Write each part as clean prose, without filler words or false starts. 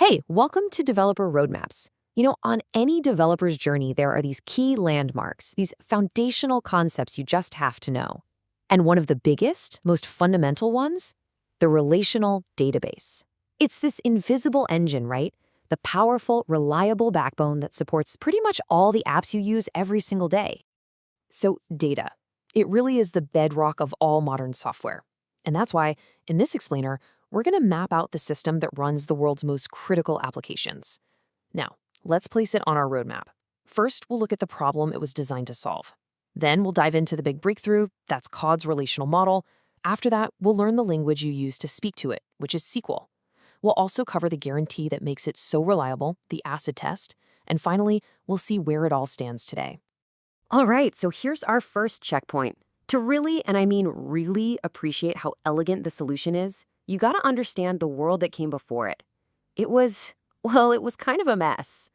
Hey, welcome to Developer Roadmaps. On any developer's journey, there are these key landmarks, these foundational concepts you just have to know. And one of the biggest, most fundamental ones, the relational database. It's this invisible engine, right? The powerful, reliable backbone that supports pretty much all the apps you use every single day. So, data. It really is the bedrock of all modern software. And that's why, in this explainer, we're going to map out the system that runs the world's most critical applications. Now, let's place it on our roadmap. First, we'll look at the problem it was designed to solve. Then we'll dive into the big breakthrough, that's CRUD's relational model. After that, we'll learn the language you use to speak to it, which is SQL. We'll also cover the guarantee that makes it so reliable, the acid test. And finally, we'll see where it all stands today. All right, so here's our first checkpoint. To really, and I mean really, appreciate how elegant the solution is, you gotta understand the world that came before it. It was kind of a mess.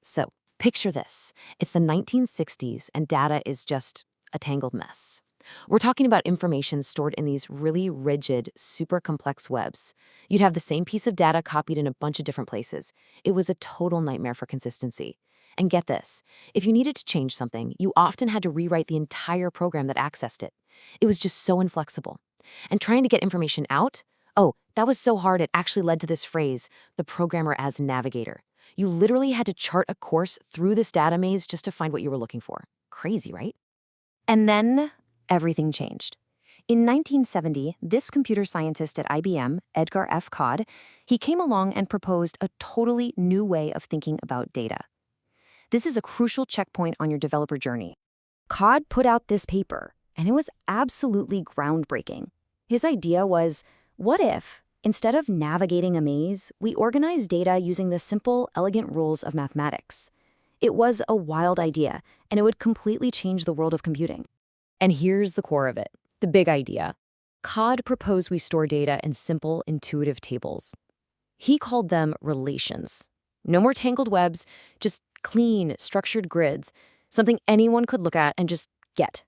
So, picture this. It's the 1960s, and data is just a tangled mess. We're talking about information stored in these really rigid, super complex webs. You'd have the same piece of data copied in a bunch of different places. It was a total nightmare for consistency. And get this, if you needed to change something, you often had to rewrite the entire program that accessed it. It was just so inflexible. And trying to get information out? Oh, that was so hard it actually led to this phrase, the programmer as navigator. You literally had to chart a course through this data maze just to find what you were looking for. Crazy, right? And then everything changed. In 1970, this computer scientist at IBM, Edgar F. Codd, he came along and proposed a totally new way of thinking about data. This is a crucial checkpoint on your developer journey. Codd put out this paper, and it was absolutely groundbreaking. His idea was, what if, instead of navigating a maze, we organize data using the simple, elegant rules of mathematics? It was a wild idea, and it would completely change the world of computing. And here's the core of it, the big idea. Codd proposed we store data in simple, intuitive tables. He called them relations. No more tangled webs, just clean, structured grids, something anyone could look at and just get.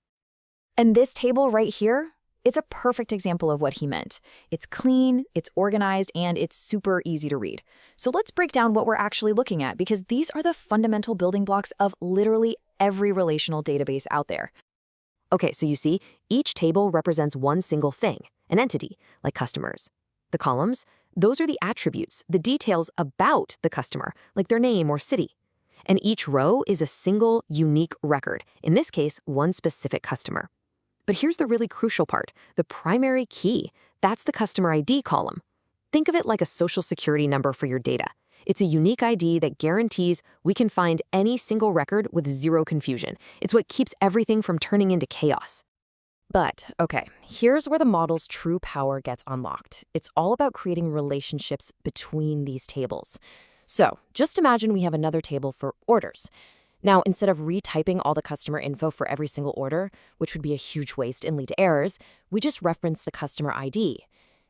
And this table right here, it's a perfect example of what he meant. It's clean, it's organized, and it's super easy to read. So let's break down what we're actually looking at, because these are the fundamental building blocks of literally every relational database out there. Okay, so you see, each table represents one single thing, an entity, like customers. The columns, those are the attributes, the details about the customer, like their name or city. And each row is a single, unique record, in this case, one specific customer. But here's the really crucial part, the primary key. That's the customer ID column. Think of it like a social security number for your data. It's a unique ID that guarantees we can find any single record with zero confusion. It's what keeps everything from turning into chaos. But, okay, here's where the model's true power gets unlocked. It's all about creating relationships between these tables. So, just imagine we have another table for orders. Now, instead of retyping all the customer info for every single order, which would be a huge waste and lead to errors, we just reference the customer ID.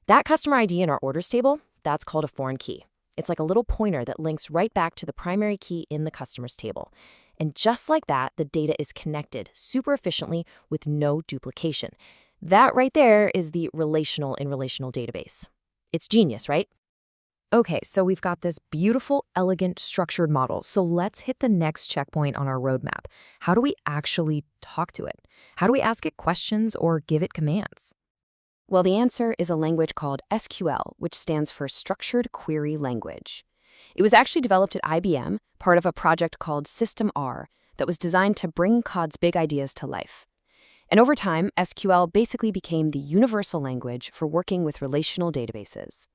That customer ID in our orders table, that's called a foreign key. It's like a little pointer that links right back to the primary key in the customers table. And just like that, the data is connected super efficiently with no duplication. That right there is the relational in relational database. It's genius, right? Okay, so we've got this beautiful, elegant, structured model. So let's hit the next checkpoint on our roadmap. How do we actually talk to it? How do we ask it questions or give it commands? Well, the answer is a language called SQL, which stands for Structured Query Language. It was actually developed at IBM, part of a project called System R, that was designed to bring Codd's big ideas to life. And over time, SQL basically became the universal language for working with relational databases.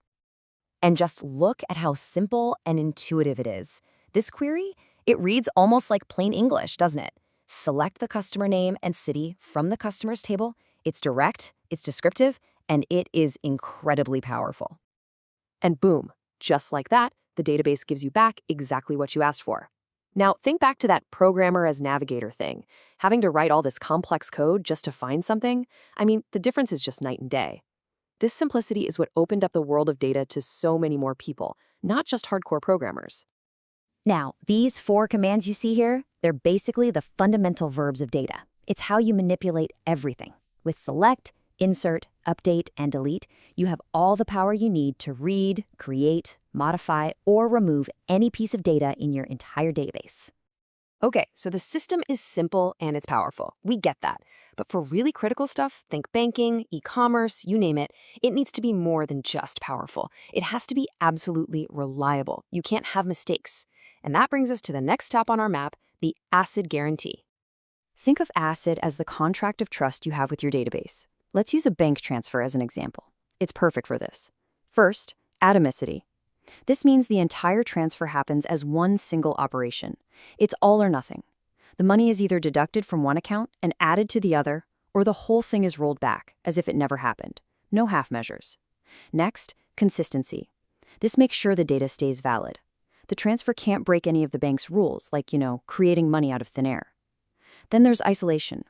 And just look at how simple and intuitive it is. This query, it reads almost like plain English, doesn't it? Select the customer name and city from the customers table. It's direct, it's descriptive, and it is incredibly powerful. And boom, just like that, the database gives you back exactly what you asked for. Now, think back to that programmer as navigator thing. Having to write all this complex code just to find something, I mean, the difference is just night and day. This simplicity is what opened up the world of data to so many more people, not just hardcore programmers. Now, these 4 commands you see here, they're basically the fundamental verbs of data. It's how you manipulate everything with select, insert, update, and delete, you have all the power you need to read, create, modify, or remove any piece of data in your entire database. Okay, so the system is simple and it's powerful. We get that. But for really critical stuff, think banking, e-commerce, you name it, it needs to be more than just powerful. It has to be absolutely reliable. You can't have mistakes. And that brings us to the next stop on our map, the ACID guarantee. Think of ACID as the contract of trust you have with your database. Let's use a bank transfer as an example. It's perfect for this. First, atomicity. This means the entire transfer happens as one single operation. It's all or nothing. The money is either deducted from one account and added to the other, or the whole thing is rolled back, as if it never happened. No half measures. Next, consistency. This makes sure the data stays valid. The transfer can't break any of the bank's rules, like, creating money out of thin air. Then there's isolation.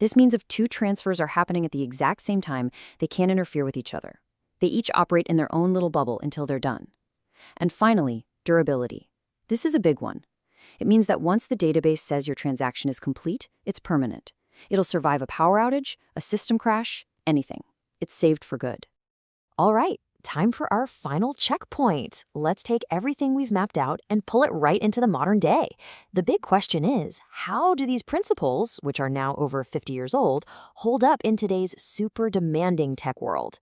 This means if two transfers are happening at the exact same time, they can't interfere with each other. They each operate in their own little bubble until they're done. And finally, durability. This is a big one. It means that once the database says your transaction is complete, it's permanent. It'll survive a power outage, a system crash, anything. It's saved for good. All right, time for our final checkpoint. Let's take everything we've mapped out and pull it right into the modern day. The big question is, how do these principles, which are now over 50 years old, hold up in today's super demanding tech world?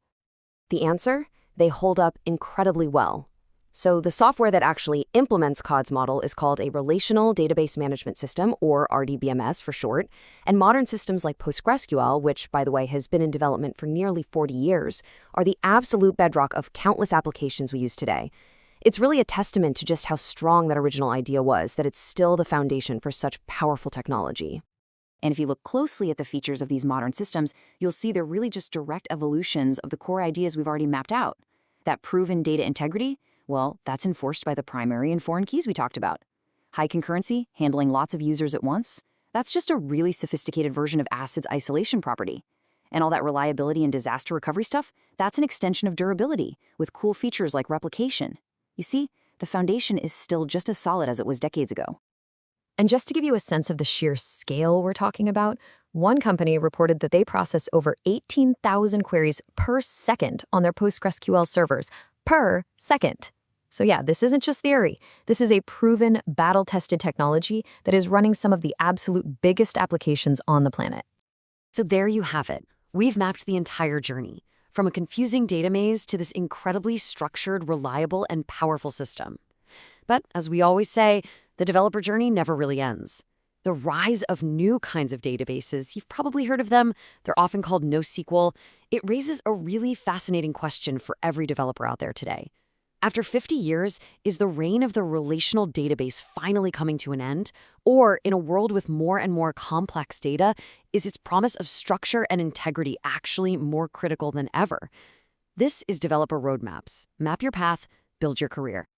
The answer? They hold up incredibly well. So the software that actually implements CRUD's model is called a Relational Database Management System, or RDBMS for short, and modern systems like PostgreSQL, which, by the way, has been in development for nearly 40 years, are the absolute bedrock of countless applications we use today. It's really a testament to just how strong that original idea was, that it's still the foundation for such powerful technology. And if you look closely at the features of these modern systems, you'll see they're really just direct evolutions of the core ideas we've already mapped out. That proven data integrity, well, that's enforced by the primary and foreign keys we talked about. High concurrency, handling lots of users at once, that's just a really sophisticated version of ACID's isolation property. And all that reliability and disaster recovery stuff, that's an extension of durability, with cool features like replication. You see, the foundation is still just as solid as it was decades ago. And just to give you a sense of the sheer scale we're talking about, one company reported that they process over 18,000 queries per second on their PostgreSQL servers, per second. So yeah, this isn't just theory. This is a proven, battle-tested technology that is running some of the absolute biggest applications on the planet. So there you have it. We've mapped the entire journey, from a confusing data maze to this incredibly structured, reliable, and powerful system. But as we always say, the developer journey never really ends. The rise of new kinds of databases, you've probably heard of them. They're often called NoSQL. It raises a really fascinating question for every developer out there today. After 50 years, is the reign of the relational database finally coming to an end? Or, in a world with more and more complex data, is its promise of structure and integrity actually more critical than ever? This is Developer Roadmaps. Map your path, build your career.